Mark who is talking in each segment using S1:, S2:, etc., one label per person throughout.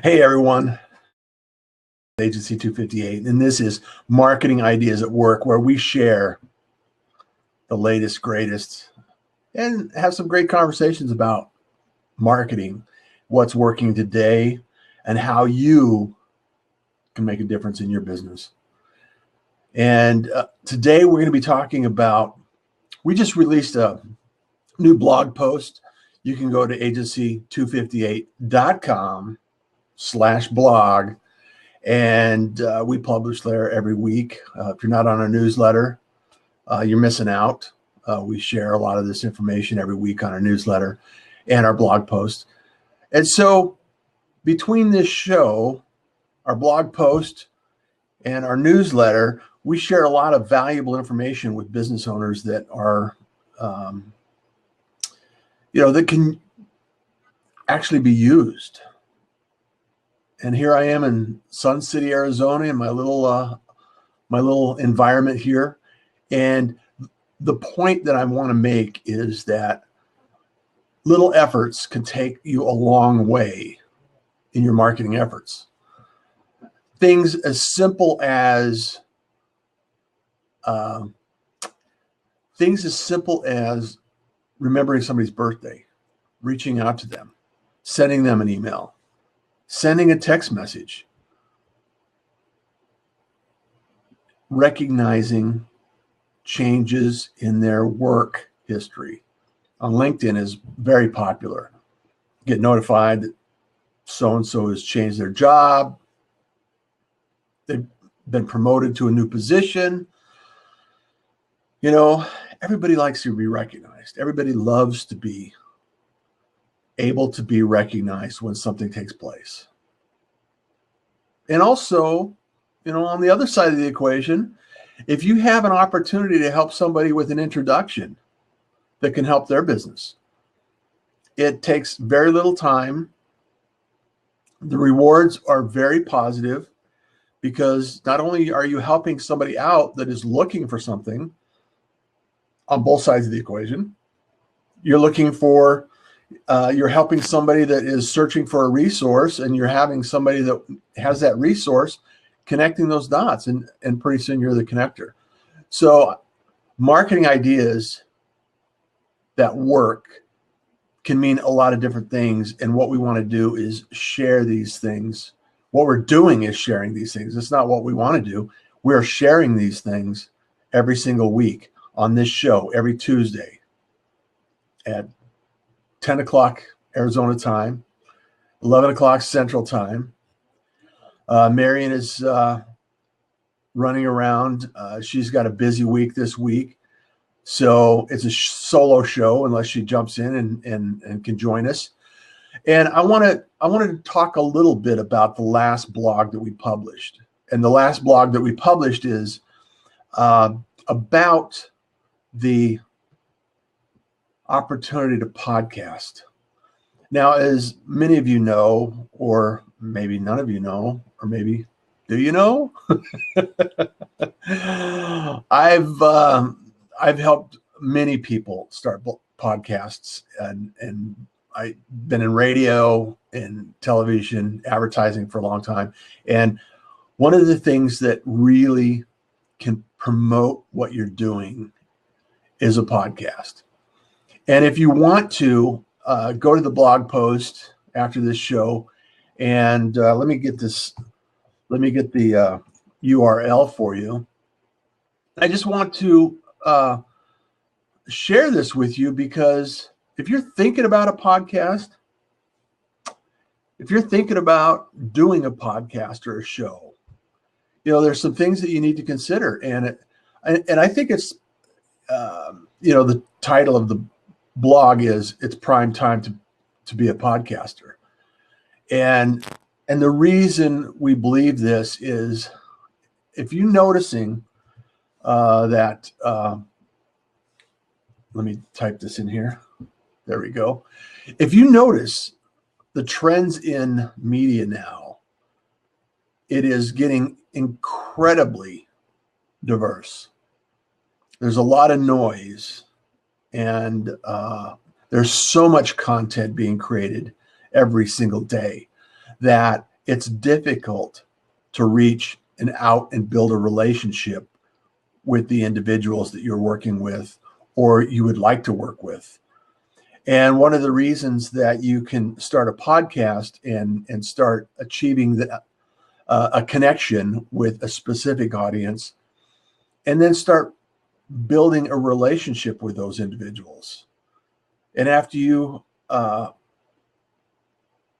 S1: Hey everyone, Agency 258, and this is Marketing Ideas at Work, where we share the latest, greatest, and have some great conversations about marketing, what's working today, and how you can make a difference in your business. And today we're going to be talking about, we just released a new blog post. You can go to agency258.com/blog, and we publish there every week. If you're not on our newsletter, you're missing out. We share a lot of this information every week on our newsletter and our blog post. And so between this show, our blog post, and our newsletter, we share a lot of valuable information with business owners that are, that can actually be used. And here I am in Sun City, Arizona, in my little environment here. And the point that I want to make is that little efforts can take you a long way in your marketing efforts. Things as simple as remembering somebody's birthday, reaching out to them, sending them an email, sending a text message, recognizing changes in their work history. On LinkedIn is very popular. Get notified that so-and-so has changed their job. They've been promoted to a new position. Everybody likes to be recognized. Everybody loves to be able to be recognized when something takes place. And also, on the other side of the equation, if you have an opportunity to help somebody with an introduction that can help their business, it takes very little time. The rewards are very positive because not only are you helping somebody out that is looking for something on both sides of the equation, you're helping somebody that is searching for a resource, and you're having somebody that has that resource connecting those dots, and pretty soon you're the connector. So marketing ideas that work can mean a lot of different things. And what we want to do is share these things. What we're doing is sharing these things. It's not what we want to do. We're sharing these things every single week on this show, every Tuesday at 10 o'clock Arizona time, 11 o'clock Central time. Marian is running around. She's got a busy week this week. So it's a solo show unless she jumps in and can join us. And I wanted to talk a little bit about the last blog that we published. And the last blog that we published is about the opportunity to podcast. Now, as many of you know, or maybe none of you know, or maybe do you know? I've helped many people start podcasts, and I've been in radio and television advertising for a long time. And one of the things that really can promote what you're doing is a podcast. And if you want to go to the blog post after this show, and let me get the URL for you. I just want to share this with you because if you're thinking about a podcast, if you're thinking about doing a podcast or a show, there's some things that you need to consider. And I think it's, the title of the blog is "It's Prime Time to be a Podcaster." And the reason we believe this is, if you're noticing that, let me type this in here. There we go. If you notice the trends in media now, it is getting incredibly diverse. There's a lot of noise, and There's so much content being created every single day that it's difficult to reach and out and build a relationship with the individuals that you're working with or you would like to work with. And one of the reasons that you can start a podcast and start achieving a connection with a specific audience, and then start building a relationship with those individuals. And after you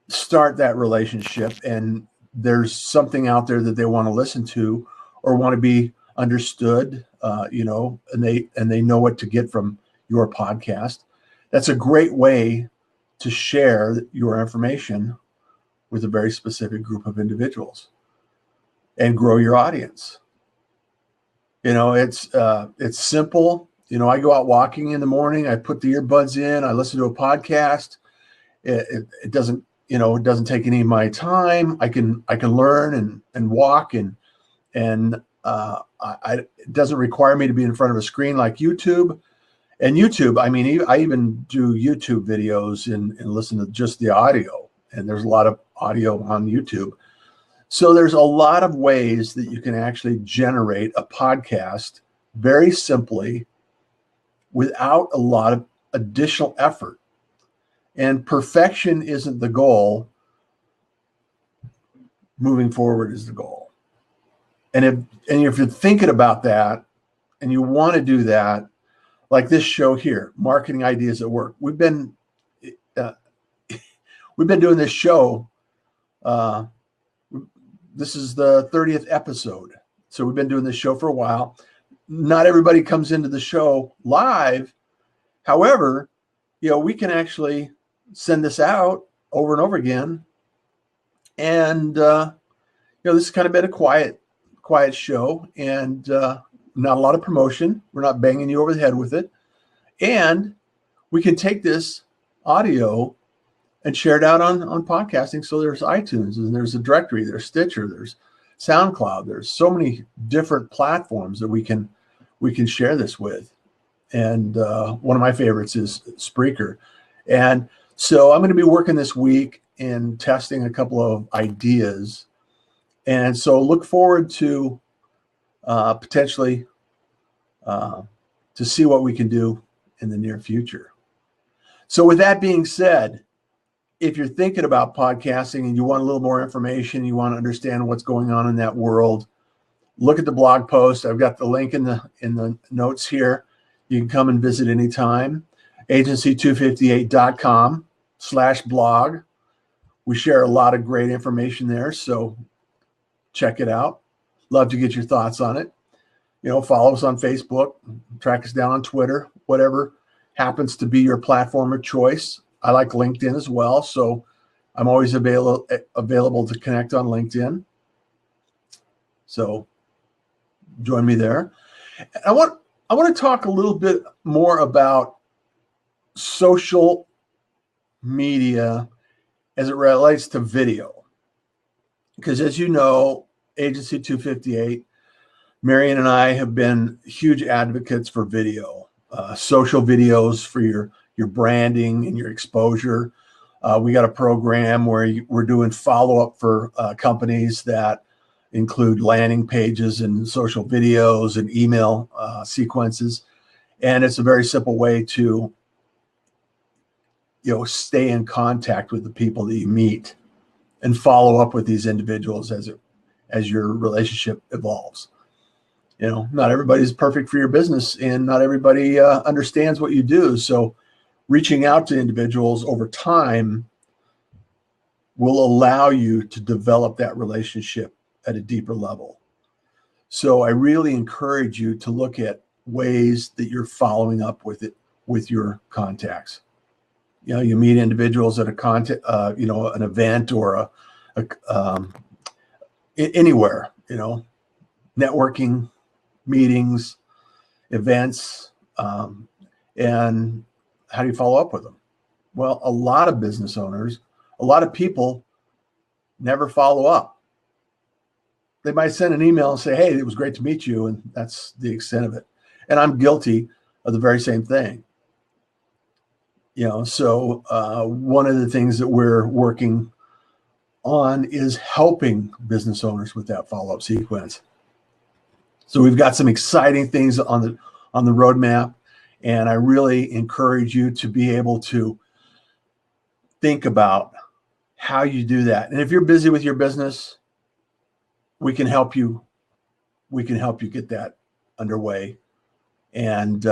S1: start that relationship and there's something out there that they want to listen to or want to be understood, and they know what to get from your podcast, that's a great way to share your information with a very specific group of individuals and grow your audience. It's simple. I go out walking in the morning, I put the earbuds in, I listen to a podcast. It doesn't take any of my time. I can learn and walk and it doesn't require me to be in front of a screen like YouTube. And YouTube, I even do YouTube videos and listen to just the audio. And there's a lot of audio on YouTube. So there's a lot of ways that you can actually generate a podcast very simply without a lot of additional effort. And perfection isn't the goal. Moving forward is the goal. And if you're thinking about that and you want to do that, like this show here, Marketing Ideas at Work, we've been doing this show. This is the 30th episode. So we've been doing this show for a while. Not everybody comes into the show live. However, we can actually send this out over and over again. And, this has kind of been a quiet show and not a lot of promotion. We're not banging you over the head with it. And we can take this audio and share it out on podcasting. So there's iTunes and there's a directory, there's Stitcher, there's SoundCloud. There's so many different platforms that we can share this with. And one of my favorites is Spreaker. And so I'm going to be working this week in testing a couple of ideas. And so look forward to potentially to see what we can do in the near future. So with that being said, if you're thinking about podcasting and you want a little more information, you want to understand what's going on in that world, look at the blog post. I've got the link in the notes here. You can come and visit anytime. agency258.com/blog. We share a lot of great information there, so check it out. Love to get your thoughts on it. Follow us on Facebook, track us down on Twitter, whatever happens to be your platform of choice. I like LinkedIn as well, so I'm always available to connect on LinkedIn. So join me there. I want to talk a little bit more about social media as it relates to video. Because as you know, Agency 258, Marian and I have been huge advocates for video, social videos for your branding and your exposure. We got a program where we're doing follow-up for companies that include landing pages and social videos and email sequences. And it's a very simple way to stay in contact with the people that you meet and follow up with these individuals as your relationship evolves. Not everybody's perfect for your business and not everybody understands what you do. So reaching out to individuals over time will allow you to develop that relationship at a deeper level. So I really encourage you to look at ways that you're following up with your contacts. You meet individuals at an event or anywhere, networking, meetings, events, and how do you follow up with them? Well, a lot of business owners, a lot of people never follow up. They might send an email and say, hey, it was great to meet you, and that's the extent of it. And I'm guilty of the very same thing. So one of the things that we're working on is helping business owners with that follow-up sequence. So we've got some exciting things on the roadmap, and I really encourage you to be able to think about how you do that. And if you're busy with your business, we can help you. We can help you get that underway and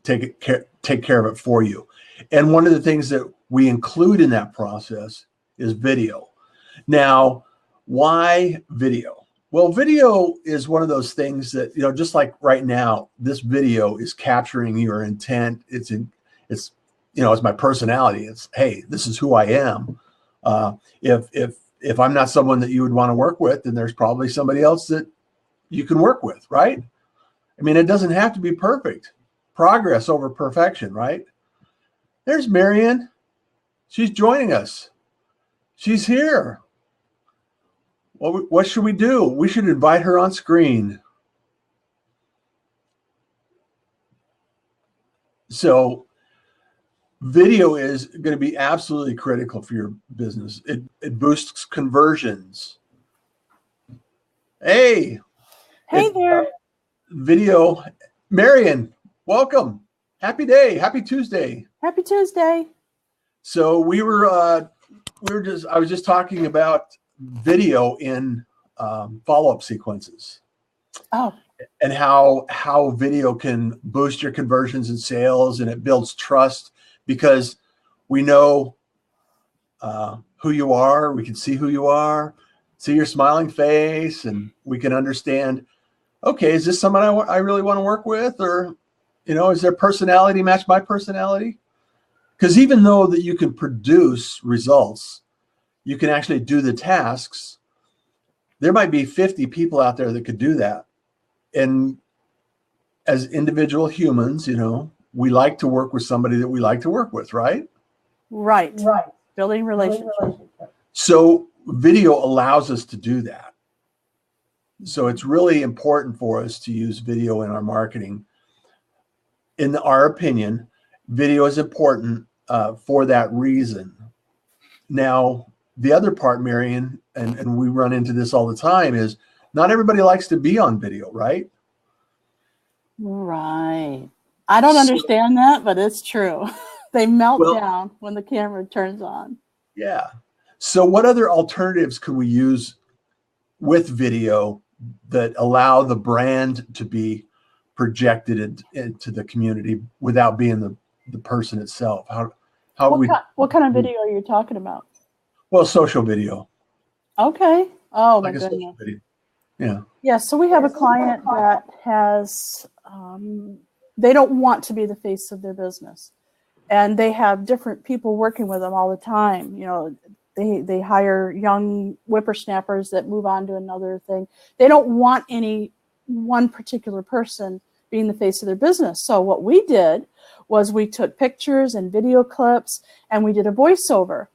S1: take care of it for you. And one of the things that we include in that process is video. Now, why video? Well, video is one of those things that, just like right now, this video is capturing your intent. It's my personality. It's, hey, this is who I am. If I'm not someone that you would want to work with, then there's probably somebody else that you can work with, right? I mean, it doesn't have to be perfect. Progress over perfection, right? There's Marian. She's joining us. She's here. Well, what should we do? We should invite her on screen. So video is going to be absolutely critical for your business. It boosts conversions. Hey
S2: there.
S1: Video. Marian, welcome. Happy day. Happy Tuesday.
S2: Happy Tuesday.
S1: So I was just talking about video in follow-up sequences.
S2: Oh.
S1: And how video can boost your conversions and sales, and it builds trust because we know who you are. We can see who you are, see your smiling face, and we can understand, okay, is this someone I really want to work with? Or, is their personality match my personality? Because even though that you can produce results, you can actually do the tasks. There might be 50 people out there that could do that. And as individual humans, we like to work with somebody that we like to work with, right?
S2: Right. Building relationships.
S1: So video allows us to do that. So it's really important for us to use video in our marketing. In our opinion, video is important for that reason. Now, the other part, Marian, and we run into this all the time, is not everybody likes to be on video, right?
S2: Right. I don't understand that, but it's true. They melt down when the camera turns on.
S1: Yeah. So what other alternatives could we use with video that allow the brand to be projected into the community without being the person itself?
S2: What kind of video are you talking about?
S1: Well, social video.
S2: Okay. Oh,
S1: like
S2: my goodness.
S1: Yeah.
S2: Yeah. So we have a client that has, they don't want to be the face of their business, and they have different people working with them all the time. They hire young whippersnappers that move on to another thing. They don't want any one particular person being the face of their business. So what we did was we took pictures and video clips, and we did a voiceover.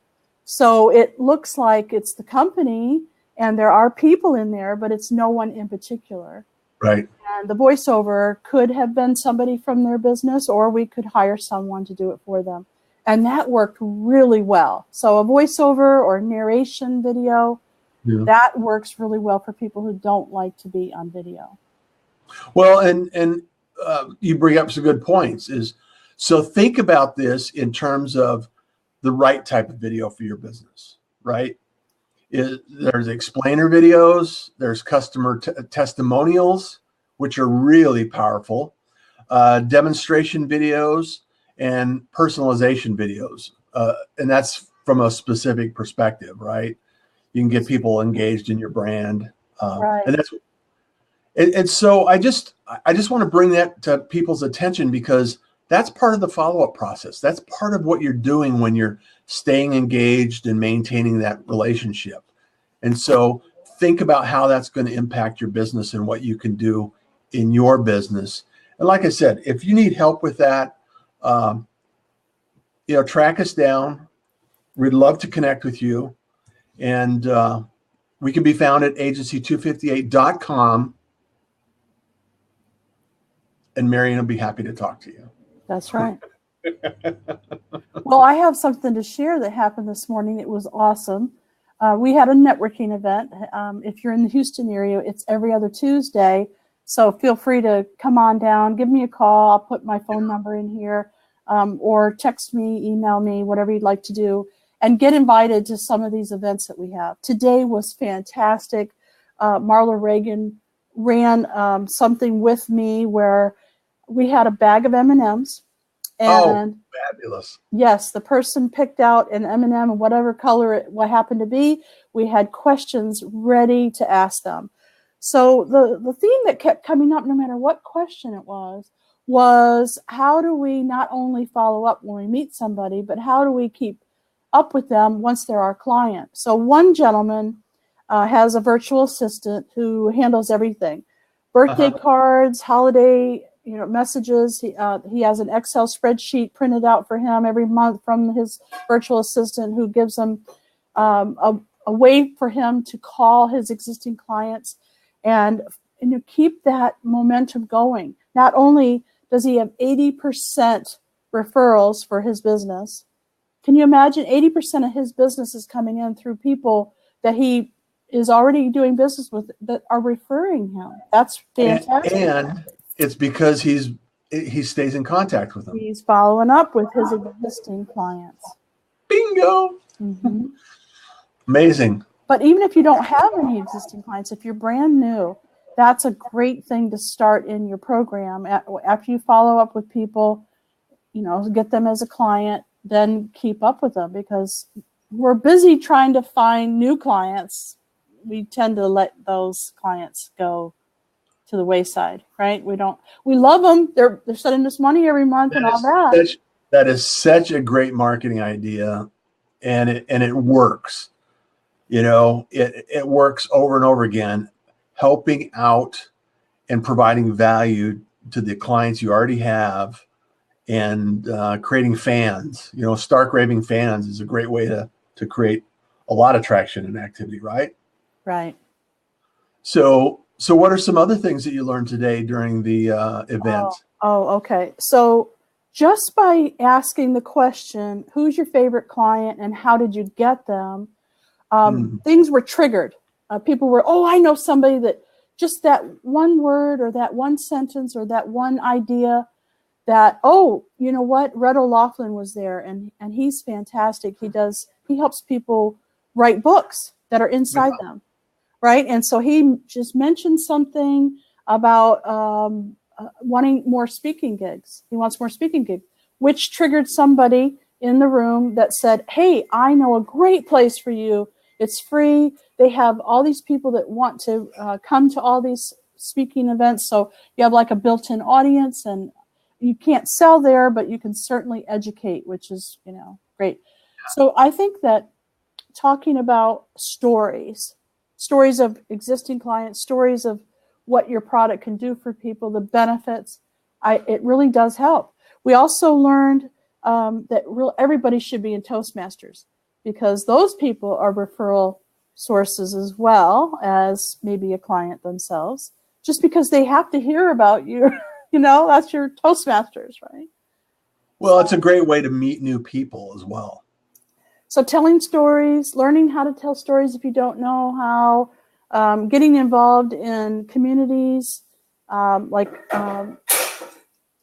S2: So it looks like it's the company and there are people in there, but it's no one in particular.
S1: Right.
S2: And the voiceover could have been somebody from their business, or we could hire someone to do it for them. And that worked really well. So a voiceover or narration video, that works really well for people who don't like to be on video.
S1: Well, and you bring up some good points. So think about this in terms of the right type of video for your business, right? There's explainer videos, there's customer testimonials, which are really powerful, demonstration videos, and personalization videos. And that's from a specific perspective, right? You can get people engaged in your brand.
S2: Right.
S1: And so I just want to bring that to people's attention, because that's part of the follow-up process. That's part of what you're doing when you're staying engaged and maintaining that relationship. And so think about how that's going to impact your business and what you can do in your business. And like I said, if you need help with that, track us down. We'd love to connect with you. And we can be found at agency258.com. And Marian will be happy to talk to you.
S2: That's right. Well, I have something to share that happened this morning. It was awesome. We had a networking event. If you're in the Houston area, it's every other Tuesday. So feel free to come on down, give me a call. I'll put my phone number in here, or text me, email me, whatever you'd like to do, and get invited to some of these events that we have. Today was fantastic. Marla Reagan ran something with me where we had a bag of M&Ms. And
S1: fabulous.
S2: Yes, the person picked out an M&M, whatever color it happened to be. We had questions ready to ask them. So the theme that kept coming up, no matter what question it was how do we not only follow up when we meet somebody, but how do we keep up with them once they're our client? So one gentleman has a virtual assistant who handles everything. Birthday cards, holiday messages. He has an Excel spreadsheet printed out for him every month from his virtual assistant, who gives him a way for him to call his existing clients and keep that momentum going. Not only does he have 80% referrals for his business, can you imagine 80% of his business is coming in through people that he is already doing business with that are referring him? That's fantastic.
S1: And it's because he stays in contact with them.
S2: He's following up with his existing clients.
S1: Bingo.
S2: Mm-hmm.
S1: Amazing.
S2: But even if you don't have any existing clients, if you're brand new, that's a great thing to start in your program. After you follow up with people, get them as a client, then keep up with them, because we're busy trying to find new clients. We tend to let those clients go to the wayside, right? We love them. They're sending us money every month and all that.
S1: That is such a great marketing idea, and it works. It works over and over again, helping out and providing value to the clients you already have, and creating fans. Stark raving fans is a great way to create a lot of traction and activity, right?
S2: Right.
S1: So what are some other things that you learned today during the event?
S2: Okay. So just by asking the question, who's your favorite client and how did you get them? Things were triggered. People were, I know somebody that just that one word or that one sentence or that one idea that, you know what? Red O'Loughlin was there and he's fantastic. He helps people write books that are inside them. Right. And so he just mentioned something about wanting more speaking gigs. He wants more speaking gigs, which triggered somebody in the room that said, hey, I know a great place for you. It's free. They have all these people that want to come to all these speaking events. So you have like a built-in audience, and you can't sell there, but you can certainly educate, which is, great. So I think that talking about stories of existing clients, stories of what your product can do for people, the benefits, it really does help. We also learned that everybody should be in Toastmasters, because those people are referral sources as well as maybe a client themselves, just because they have to hear about you. That's your Toastmasters, right?
S1: Well, it's a great way to meet new people as well.
S2: So telling stories, learning how to tell stories if you don't know how, getting involved in communities, a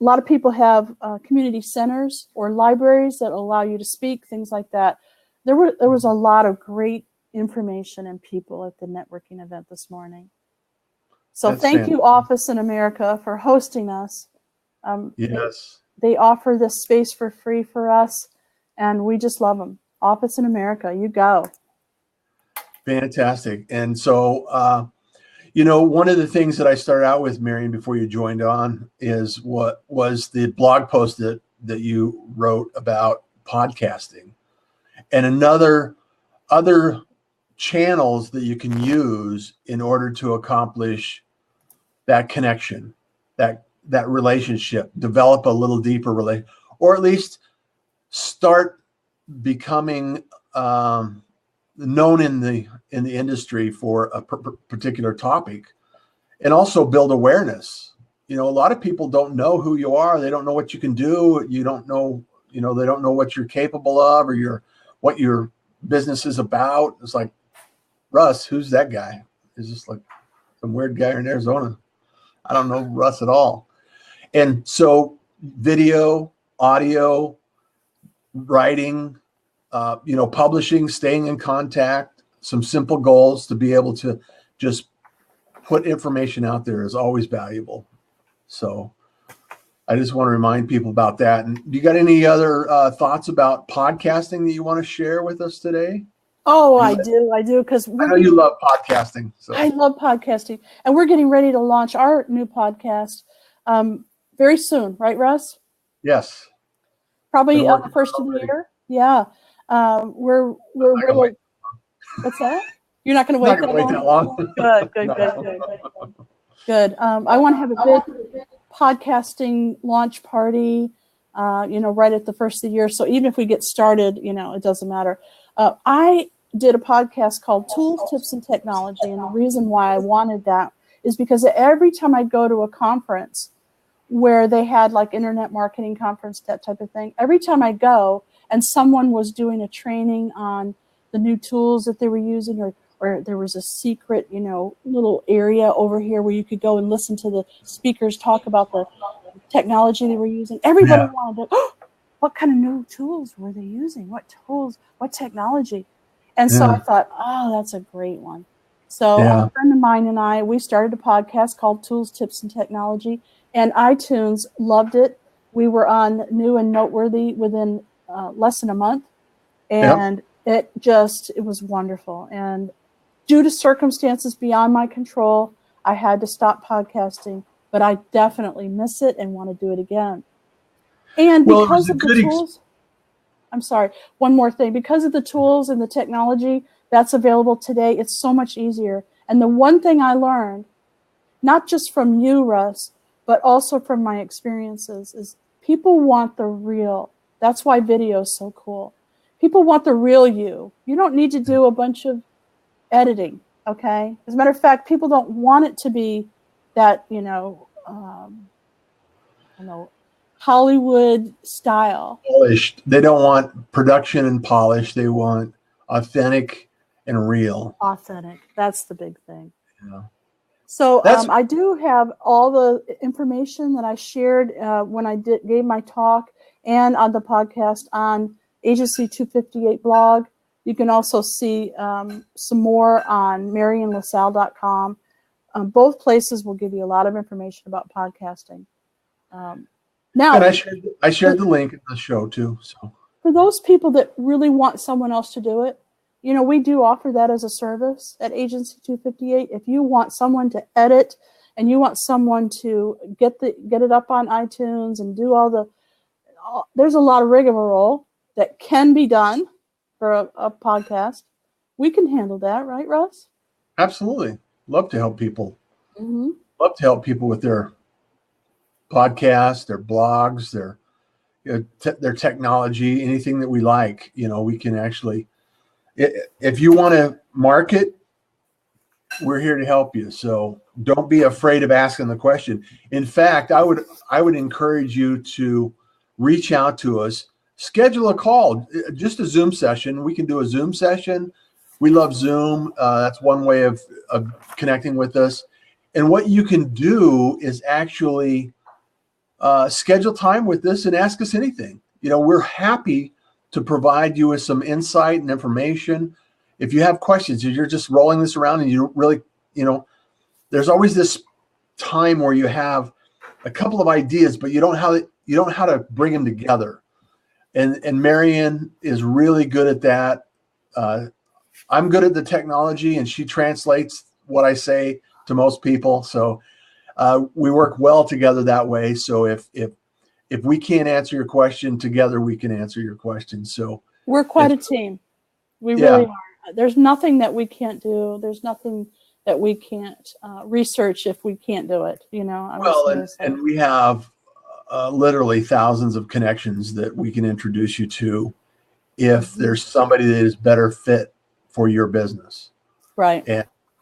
S2: lot of people have community centers or libraries that allow you to speak, things like that. There was a lot of great information and people at the networking event this morning. So thank you, Office in America, for hosting us.
S1: Yes.
S2: They offer this space for free for us, and we just love them. Office in America, you go.
S1: Fantastic. And so, one of the things that I started out with, Marian, before you joined on, is what was the blog post that you wrote about podcasting and other channels that you can use in order to accomplish that connection, that relationship, develop a little deeper relationship, or at least start becoming known in the industry for a particular topic, and also build awareness. A lot of people don't know who you are. They don't know what you can do. You don't know they don't know what you're capable of or what your business is about. It's like, Russ, who's that guy? It's just like some weird guy in Arizona. I don't know Russ at all. And so video, audio, writing, publishing, staying in contact, some simple goals to be able to just put information out there is always valuable. So I just want to remind people about that. And do you got any other thoughts about podcasting that you want to share with us today?
S2: Oh, I do. Because
S1: I know you love podcasting. So.
S2: I love podcasting. And we're getting ready to launch our new podcast very soon. Right, Russ?
S1: Yes.
S2: Probably the first of the year. Yeah. We're really, what's that? You're not going to wait that long? Good. I want to have a big podcasting launch party, right at the first of the year. So even if we get started, it doesn't matter. I did a podcast called Tools, Tips, and Technology. And the reason why I wanted that is because every time I go to a conference where they had like internet marketing conference, that type of thing, every time I go and someone was doing a training on the new tools that they were using, or there was a secret, little area over here where you could go and listen to the speakers talk about the technology they were using. Everybody wanted to, what kind of new tools were they using? What tools, what technology? And so I thought, that's a great one. So a friend of mine and I, we started a podcast called Tools, Tips, and Technology, and iTunes loved it. We were on New and Noteworthy within less than a month, and it was wonderful. And due to circumstances beyond my control, I had to stop podcasting, but I definitely miss it and want to do it again. And because of the tools, I'm sorry, one more thing. Because of the tools and the technology that's available today, it's so much easier. And the one thing I learned, not just from you, Russ, but also from my experiences, is people want the real. That's why video is so cool. People want the real you. You don't need to do a bunch of editing, okay? As a matter of fact, people don't want it to be that, Hollywood style.
S1: Polished. They don't want production and polish. They want authentic and real.
S2: Authentic. That's the big thing.
S1: Yeah.
S2: So I do have all the information that I shared when I gave my talk and on the podcast on Agency 258 blog. You can also see some more on marianlasalle.com. Both places will give you a lot of information about podcasting. Now,
S1: and I shared the link in the show too. So
S2: for those people that really want someone else to do it, we do offer that as a service at Agency 258. If you want someone to edit and you want someone to get it up on iTunes and do there's a lot of rigmarole that can be done for a podcast. We can handle that, right, Russ?
S1: Absolutely. Love to help people.
S2: Mm-hmm.
S1: Love to help people with their podcasts, their blogs, their technology, anything that we like. We can actually, if you want to market, we're here to help you. So don't be afraid of asking the question. In fact, I would encourage you to reach out to us, schedule a call, just a Zoom session. We can do a Zoom session. We love Zoom. That's one way of connecting with us. And what you can do is actually schedule time with us and ask us anything. We're happy to provide you with some insight and information. If you have questions, if you're just rolling this around and you don't really, there's always this time where you have a couple of ideas, but you don't know how to bring them together. And Marian is really good at that. I'm good at the technology, and she translates what I say to most people. So we work well together that way. So if we can't answer your question together, we can answer your question. So
S2: we're quite a team. We really are. There's nothing that we can't do. There's nothing that we can't research if we can't do it.
S1: And we have literally thousands of connections that we can introduce you to if there's somebody that is better fit for your business.
S2: Right.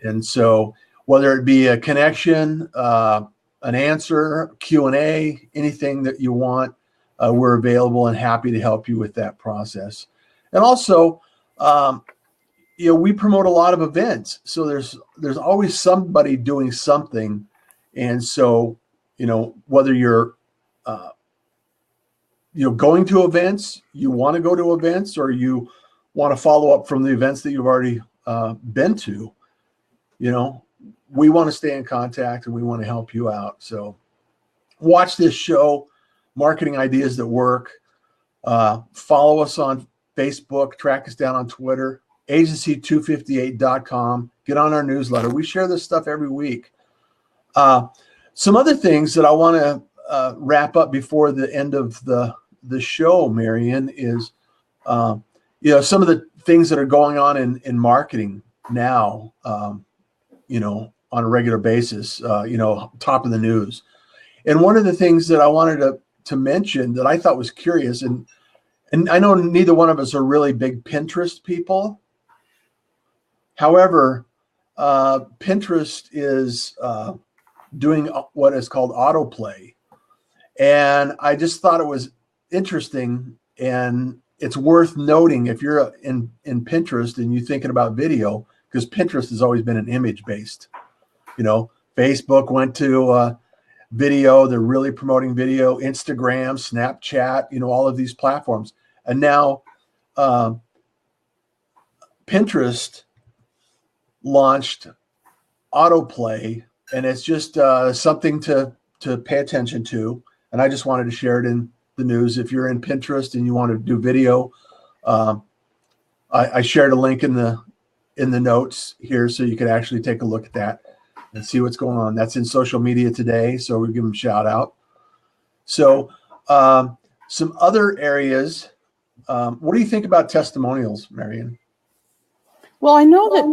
S1: And so whether it be a connection, an answer, Q&A, anything that you want, we're available and happy to help you with that process. And also, we promote a lot of events, so there's always somebody doing something. And so, whether you're going to events, you want to go to events, or you want to follow up from the events that you've already been to, we want to stay in contact and we want to help you out. So watch this show, Marketing Ideas That Work. Follow us on Facebook, track us down on Twitter, agency258.com. Get on our newsletter. We share this stuff every week. Some other things that I want to wrap up before the end of the show, Marian, is some of the things that are going on in marketing now, on a regular basis, top of the news. And one of the things that I wanted to mention that I thought was curious, and I know neither one of us are really big Pinterest people. However, Pinterest is doing what is called autoplay. And I just thought it was interesting, and it's worth noting if you're in Pinterest and you're thinking about video, because Pinterest has always been an image-based. Facebook went to video. They're really promoting video. Instagram, Snapchat, all of these platforms. And now Pinterest launched autoplay, and it's just something to pay attention to. And I just wanted to share it in the news. If you're in Pinterest and you want to do video, I shared a link in the notes here, so you can actually take a look at that and see what's going on. That's in social media today, so we give them a shout out. So some other areas. What do you think about testimonials, Marian?
S2: Well, I know that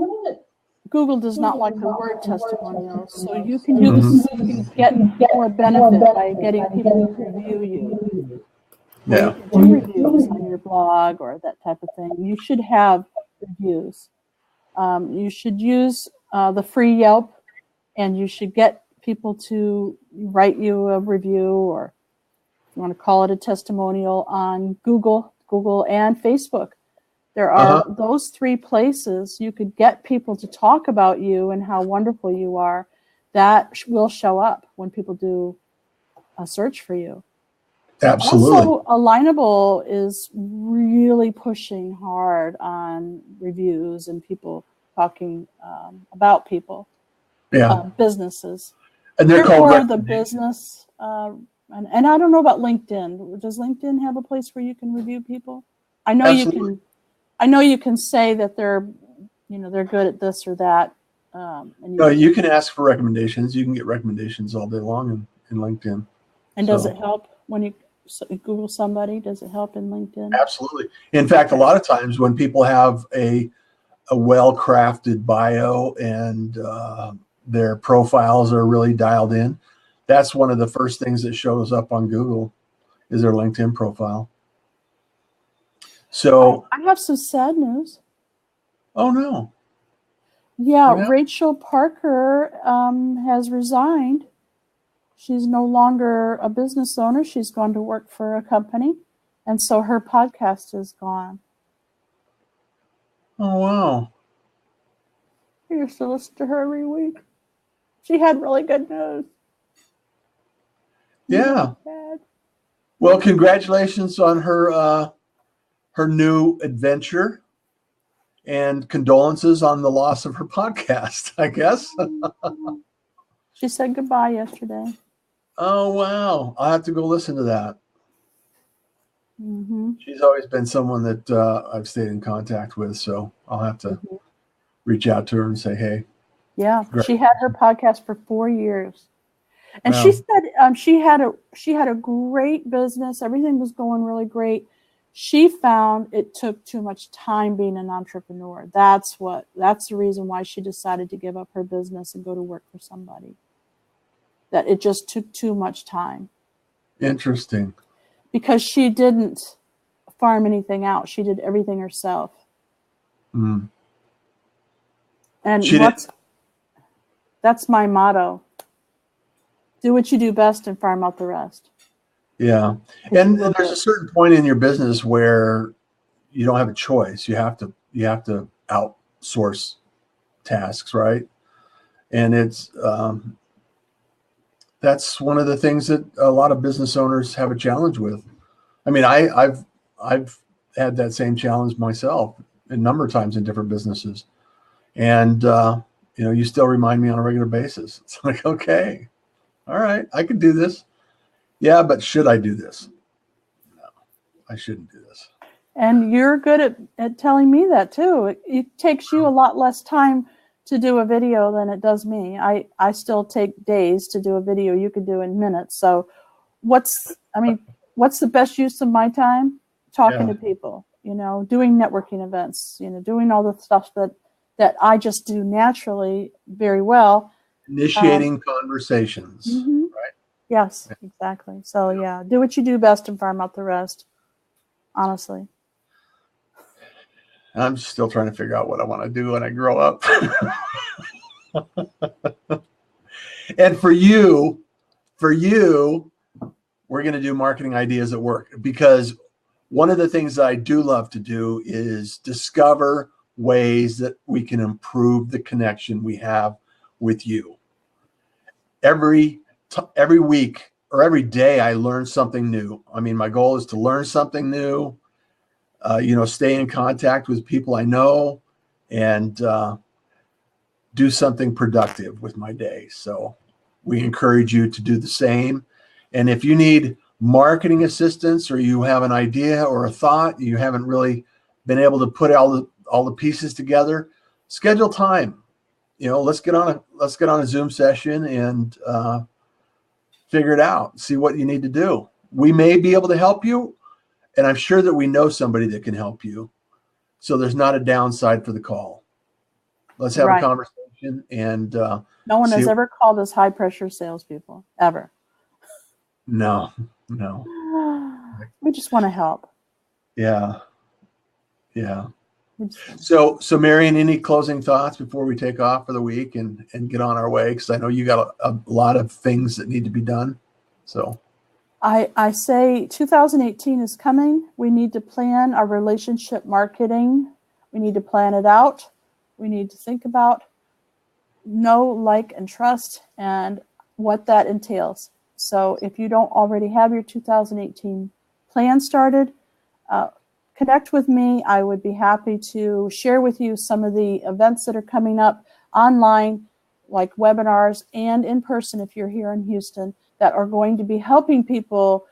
S2: Google does not like the word testimonials, so you can use you can get more benefit by getting people to review you.
S1: Yeah.
S2: You can do reviews on your blog or that type of thing. You should have reviews. You should use the free Yelp, and you should get people to write you a review, or if you want to call it a testimonial, on Google and Facebook. There are those three places you could get people to talk about you and how wonderful you are. That will show up when people do a search for you.
S1: Absolutely.
S2: Also, Alignable is really pushing hard on reviews and people talking about people, businesses.
S1: And they're called
S2: the business. And I don't know about LinkedIn. Does LinkedIn have a place where you can review people? I know
S1: Absolutely.
S2: you can. I know you can say that they're good at this or that.
S1: You can ask for recommendations. You can get recommendations all day long in LinkedIn.
S2: And does it help when you Google somebody? Does it help in LinkedIn?
S1: Absolutely. In fact, a lot of times when people have a well-crafted bio and their profiles are really dialed in, that's one of the first things that shows up on Google is their LinkedIn profile. So
S2: I have some sad news.
S1: Oh no.
S2: Yeah, Rachel Parker has resigned. She's no longer a business owner. She's gone to work for a company, and so her podcast is gone.
S1: Oh wow.
S2: I used to listen to her every week. She had really good news.
S1: Yeah. Well, congratulations on her new adventure, and condolences on the loss of her podcast, I guess.
S2: She said goodbye yesterday.
S1: Oh, wow. I'll have to go listen to that.
S2: Mm-hmm.
S1: She's always been someone that I've stayed in contact with, so I'll have to reach out to her and say, hey.
S2: Yeah, she had her podcast for 4 years. And
S1: wow.
S2: She said she had a great business. Everything was going really great. She found it took too much time being an entrepreneur. That's the reason why she decided to give up her business and go to work for somebody. That it just took too much time.
S1: Interesting.
S2: Because she didn't farm anything out. She did everything herself.
S1: Mm.
S2: And that's my motto. Do what you do best and farm out the rest.
S1: Yeah. And there's a certain point in your business where you don't have a choice. You have to outsource tasks, right? And it's that's one of the things that a lot of business owners have a challenge with. I mean, I've had that same challenge myself a number of times in different businesses, and you still remind me on a regular basis. It's like, okay, all right, I could do this. Yeah, but should I do this? No, I shouldn't do this.
S2: And you're good at telling me that too. It takes you a lot less time to do a video than it does me. I still take days to do a video you could do in minutes. So what's the best use of my time? Talking to people, doing networking events, doing all the stuff that I just do naturally very well.
S1: Initiating conversations, right?
S2: Yes, exactly. So yeah, do what you do best and farm out the rest, honestly.
S1: I'm still trying to figure out what I want to do when I grow up. And for you, we're going to do marketing ideas at work, because one of the things that I do love to do is discover ways that we can improve the connection we have with you. Every week or every day, I learn something new. I mean, my goal is to learn something new, stay in contact with people I know, and do something productive with my day. So we encourage you to do the same. And if you need marketing assistance, or you have an idea or a thought, you haven't really been able to put all the pieces together, schedule time. Let's get on a Zoom session and figure it out. See what you need to do. We may be able to help you, and I'm sure that we know somebody that can help you. So there's not a downside for the call. Let's have a conversation. And
S2: no one has ever called us high pressure salespeople, ever.
S1: No.
S2: We just want to help.
S1: Yeah. So Marian, any closing thoughts before we take off for the week and get on our way? Because I know you got a lot of things that need to be done. So
S2: I say 2018 is coming. We need to plan our relationship marketing. We need to plan it out. We need to think about know, like, and trust, and what that entails. So if you don't already have your 2018 plan started, connect with me. I would be happy to share with you some of the events that are coming up online, like webinars, and in person if you're here in Houston, that are going to be helping people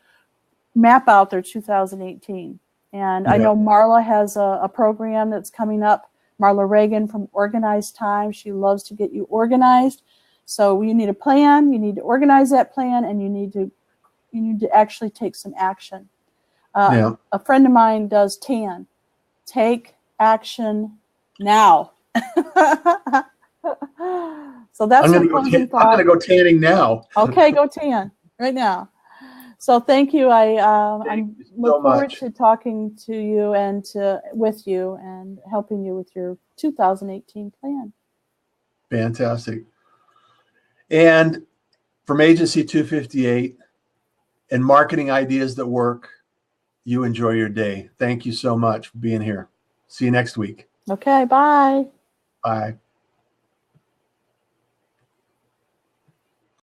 S2: map out their 2018. And I know Marla has a program that's coming up, Marla Reagan from Organized Time. She loves to get you organized. So you need a plan, you need to organize that plan, and you need to actually take some action. A friend of mine does TAN. Take action now. So that's my closing thought.
S1: I'm going to go tanning now.
S2: Okay, go tan right now. So thank you. I look forward to talking to you and with you and helping you with your 2018 plan.
S1: Fantastic. And from Agency 258 and Marketing Ideas That Work, you enjoy your day. Thank you so much for being here. See you next week.
S2: Okay, bye.
S1: Bye.